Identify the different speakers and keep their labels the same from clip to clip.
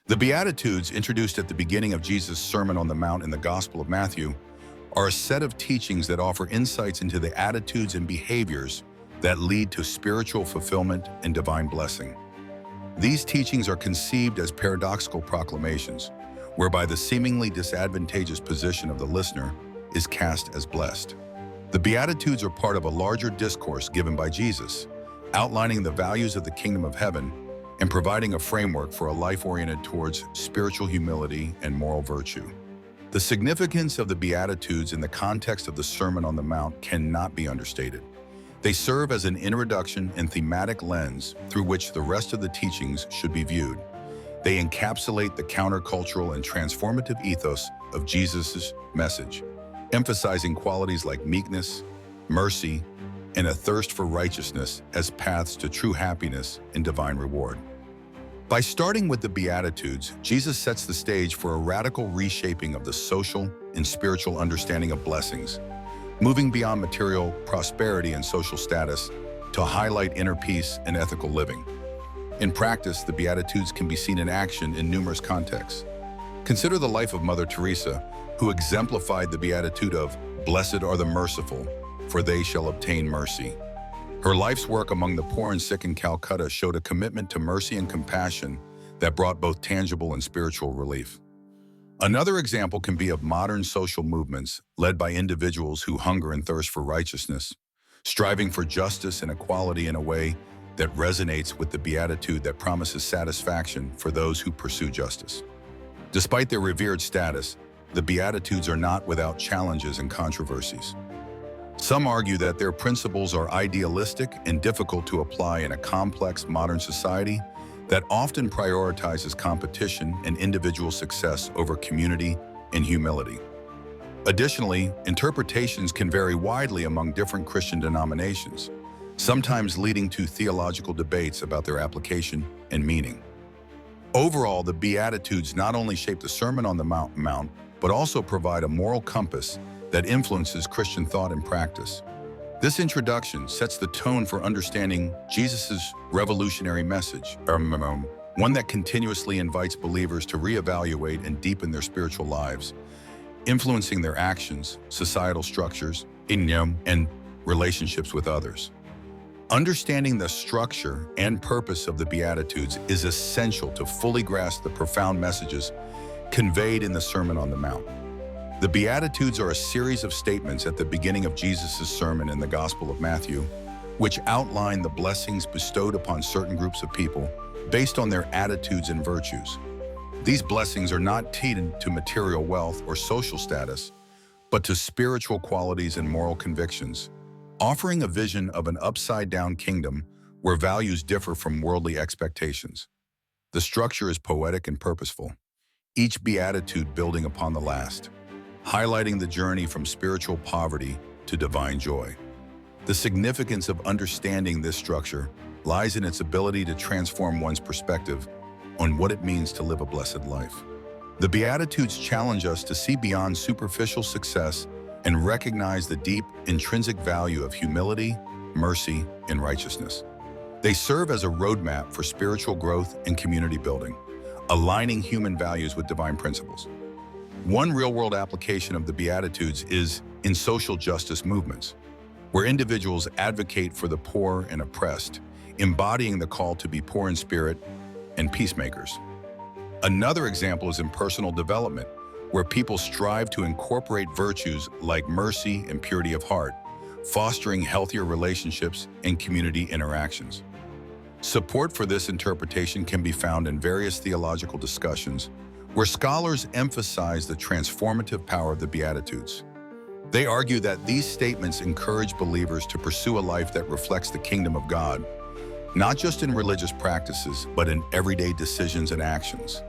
Speaker 1: The Beatitudes, introduced at the beginning of Jesus' Sermon on the Mount in the Gospel of Matthew, are a set of teachings that offer insights into the attitudes and behaviors that lead to spiritual fulfillment and divine blessing. These teachings are conceived as paradoxical proclamations, whereby the seemingly disadvantageous position of the listener is cast as blessed. The Beatitudes are part of a larger discourse given by Jesus, outlining the values of the kingdom of heaven and providing a framework for a life oriented towards spiritual humility and moral virtue. The significance of the Beatitudes in the context of the Sermon on the Mount cannot be understated. They serve as an introduction and thematic lens through which the rest of the teachings should be viewed. They encapsulate the countercultural and transformative ethos of Jesus' message, emphasizing qualities like meekness, mercy, and a thirst for righteousness as paths to true happiness and divine reward. By starting with the Beatitudes, Jesus sets the stage for a radical reshaping of the social and spiritual understanding of blessings, moving beyond material prosperity and social status to highlight inner peace and ethical living. In practice, the Beatitudes can be seen in action in numerous contexts. Consider the life of Mother Teresa, who exemplified the Beatitude of "Blessed are the merciful, for they shall obtain mercy." Her life's work among the poor and sick in Calcutta showed a commitment to mercy and compassion that brought both tangible and spiritual relief. Another example can be of modern social movements led by individuals who hunger and thirst for righteousness, striving for justice and equality in a way that resonates with the Beatitude that promises satisfaction for those who pursue justice. Despite their revered status, the Beatitudes are not without challenges and controversies. Some argue that their principles are idealistic and difficult to apply in a complex modern society that often prioritizes competition and individual success over community and humility. Additionally, interpretations can vary widely among different Christian denominations, sometimes leading to theological debates about their application and meaning. Overall, the Beatitudes not only shape the Sermon on the Mount, but also provide a moral compass that influences Christian thought and practice. This introduction sets the tone for understanding Jesus' revolutionary message, one that continuously invites believers to reevaluate and deepen their spiritual lives, influencing their actions, societal structures, and relationships with others. Understanding the structure and purpose of the Beatitudes is essential to fully grasp the profound messages conveyed in the Sermon on the Mount. The Beatitudes are a series of statements at the beginning of Jesus' sermon in the Gospel of Matthew, which outline the blessings bestowed upon certain groups of people based on their attitudes and virtues. These blessings are not tied to material wealth or social status, but to spiritual qualities and moral convictions, offering a vision of an upside-down kingdom where values differ from worldly expectations. The structure is poetic and purposeful, each beatitude building upon the last, highlighting the journey from spiritual poverty to divine joy. The significance of understanding this structure lies in its ability to transform one's perspective on what it means to live a blessed life. The Beatitudes challenge us to see beyond superficial success and recognize the deep, intrinsic value of humility, mercy, and righteousness. They serve as a roadmap for spiritual growth and community building, aligning human values with divine principles. One real-world application of the Beatitudes is in social justice movements, where individuals advocate for the poor and oppressed, embodying the call to be poor in spirit and peacemakers. Another example is in personal development, where people strive to incorporate virtues like mercy and purity of heart, fostering healthier relationships and community interactions. Support for this interpretation can be found in various theological discussions, where scholars emphasize the transformative power of the Beatitudes. They argue that these statements encourage believers to pursue a life that reflects the kingdom of God, not just in religious practices, but in everyday decisions and actions.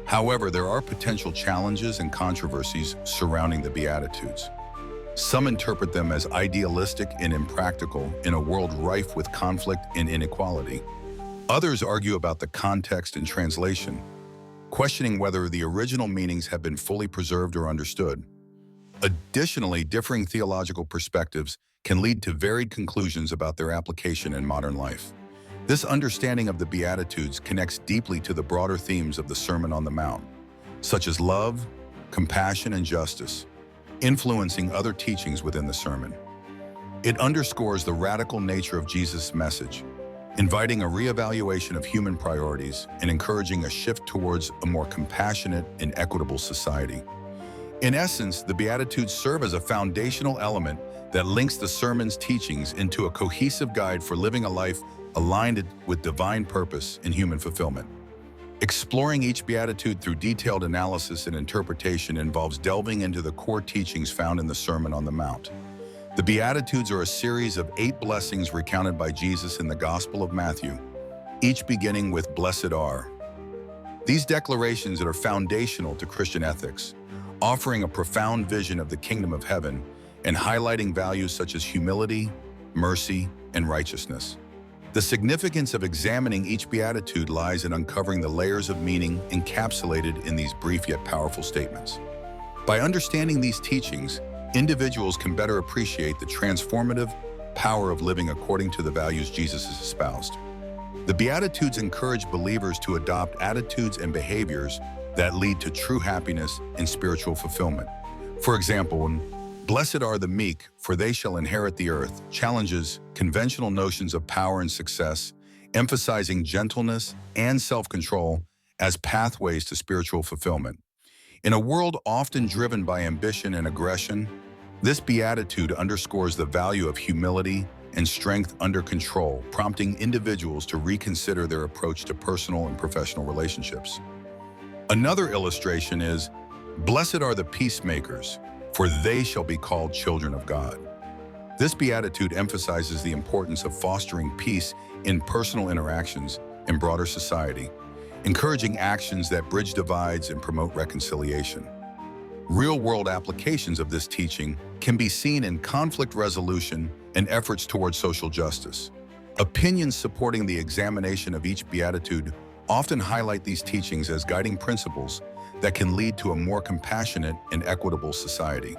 Speaker 1: However, there are potential challenges and controversies surrounding the Beatitudes. Some interpret them as idealistic and impractical in a world rife with conflict and inequality. Others argue about the context and translation, questioning whether the original meanings have been fully preserved or understood. Additionally, differing theological perspectives can lead to varied conclusions about their application in modern life, This understanding of the Beatitudes connects deeply to the broader themes of the Sermon on the Mount, such as love, compassion, and justice, influencing other teachings within the sermon. It underscores the radical nature of Jesus' message, inviting a reevaluation of human priorities and encouraging a shift towards a more compassionate and equitable society. In essence, the Beatitudes serve as a foundational element that links the sermon's teachings into a cohesive guide for living a life aligned with divine purpose and human fulfillment. Exploring each Beatitude through detailed analysis and interpretation involves delving into the core teachings found in the Sermon on the Mount. The Beatitudes are a series of 8 blessings recounted by Jesus in the Gospel of Matthew, each beginning with "Blessed are." These declarations are foundational to Christian ethics, offering a profound vision of the kingdom of heaven and highlighting values such as humility, mercy, and righteousness. The significance of examining each Beatitude lies in uncovering the layers of meaning encapsulated in these brief yet powerful statements. By understanding these teachings, individuals can better appreciate the transformative power of living according to the values Jesus has espoused. The Beatitudes encourage believers to adopt attitudes and behaviors that lead to true happiness and spiritual fulfillment. For example, "Blessed are the meek, for they shall inherit the earth," challenges conventional notions of power and success, emphasizing gentleness and self-control as pathways to spiritual fulfillment. In a world often driven by ambition and aggression, this beatitude underscores the value of humility and strength under control, prompting individuals to reconsider their approach to personal and professional relationships. Another illustration is, "Blessed are the peacemakers, for they shall be called children of God." This beatitude emphasizes the importance of fostering peace in personal interactions and broader society, encouraging actions that bridge divides and promote reconciliation. Real-world applications of this teaching can be seen in conflict resolution and efforts towards social justice. Opinions supporting the examination of each beatitude often highlight these teachings as guiding principles that can lead to a more compassionate and equitable society.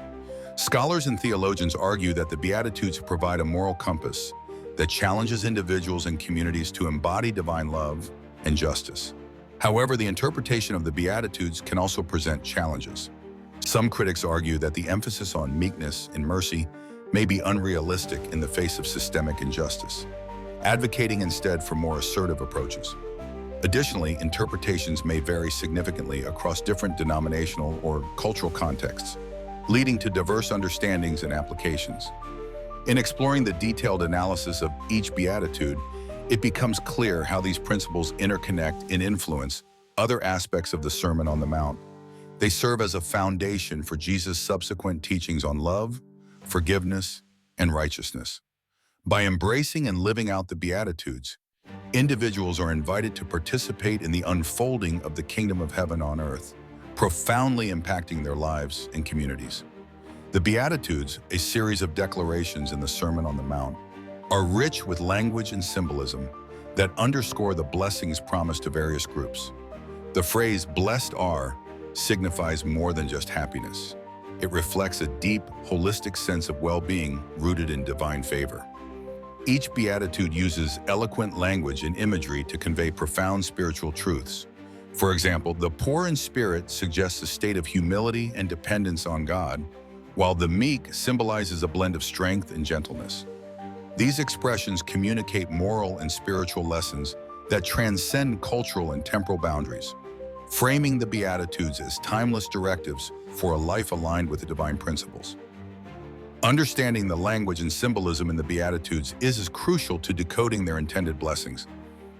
Speaker 1: Scholars and theologians argue that the Beatitudes provide a moral compass that challenges individuals and communities to embody divine love and justice. However, the interpretation of the Beatitudes can also present challenges. Some critics argue that the emphasis on meekness and mercy may be unrealistic in the face of systemic injustice, advocating instead for more assertive approaches. Additionally, interpretations may vary significantly across different denominational or cultural contexts, leading to diverse understandings and applications. In exploring the detailed analysis of each beatitude, it becomes clear how these principles interconnect and influence other aspects of the Sermon on the Mount. They serve as a foundation for Jesus' subsequent teachings on love, forgiveness, and righteousness. By embracing and living out the Beatitudes, individuals are invited to participate in the unfolding of the kingdom of heaven on earth, profoundly impacting their lives and communities. The Beatitudes, a series of declarations in the Sermon on the Mount, are rich with language and symbolism that underscore the blessings promised to various groups. The phrase "blessed are" signifies more than just happiness. It reflects a deep, holistic sense of well-being rooted in divine favor. Each beatitude uses eloquent language and imagery to convey profound spiritual truths. For example, the poor in spirit suggests a state of humility and dependence on God, while the meek symbolizes a blend of strength and gentleness. These expressions communicate moral and spiritual lessons that transcend cultural and temporal boundaries, framing the Beatitudes as timeless directives for a life aligned with the divine principles. Understanding the language and symbolism in the Beatitudes is as crucial to decoding their intended blessings.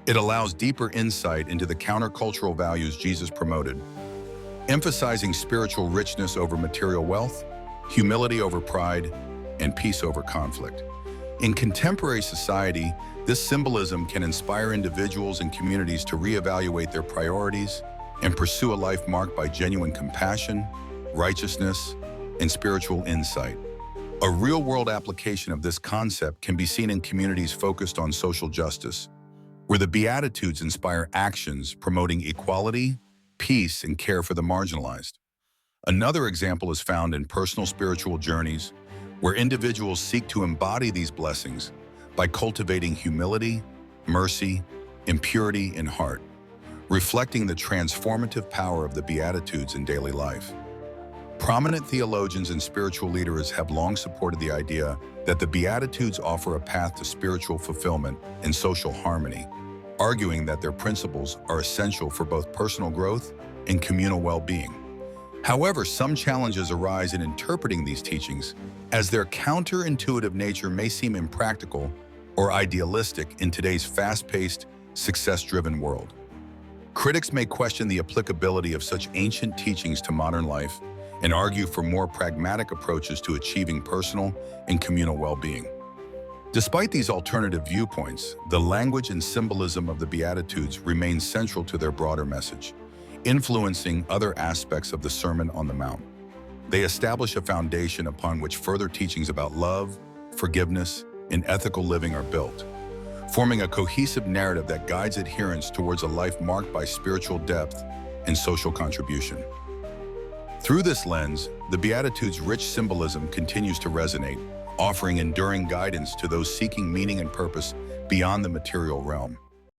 Speaker 1: It allows deeper insight into the countercultural values Jesus promoted, emphasizing spiritual richness over material wealth, humility over pride, and peace over conflict. In contemporary society, this symbolism can inspire individuals and communities to reevaluate their priorities and pursue a life marked by genuine compassion, righteousness, and spiritual insight. A real-world application of this concept can be seen in communities focused on social justice, where the Beatitudes inspire actions promoting equality, peace, and care for the marginalized. Another example is found in personal spiritual journeys, where individuals seek to embody these blessings by cultivating humility, mercy, and purity in heart, reflecting the transformative power of the Beatitudes in daily life. Prominent theologians and spiritual leaders have long supported the idea that the Beatitudes offer a path to spiritual fulfillment and social harmony, arguing that their principles are essential for both personal growth and communal well-being. However, some challenges arise in interpreting these teachings, as their counterintuitive nature may seem impractical or idealistic in today's fast-paced, success-driven world. Critics may question the applicability of such ancient teachings to modern life and argue for more pragmatic approaches to achieving personal and communal well-being. Despite these alternative viewpoints, the language and symbolism of the Beatitudes remain central to their broader message, influencing other aspects of the Sermon on the Mount. They establish a foundation upon which further teachings about love, forgiveness, and ethical living are built, forming a cohesive narrative that guides adherents towards a life marked by spiritual depth and social contribution. Through this lens, the Beatitudes' rich symbolism continues to resonate, offering enduring guidance to those seeking meaning and purpose beyond the material realm.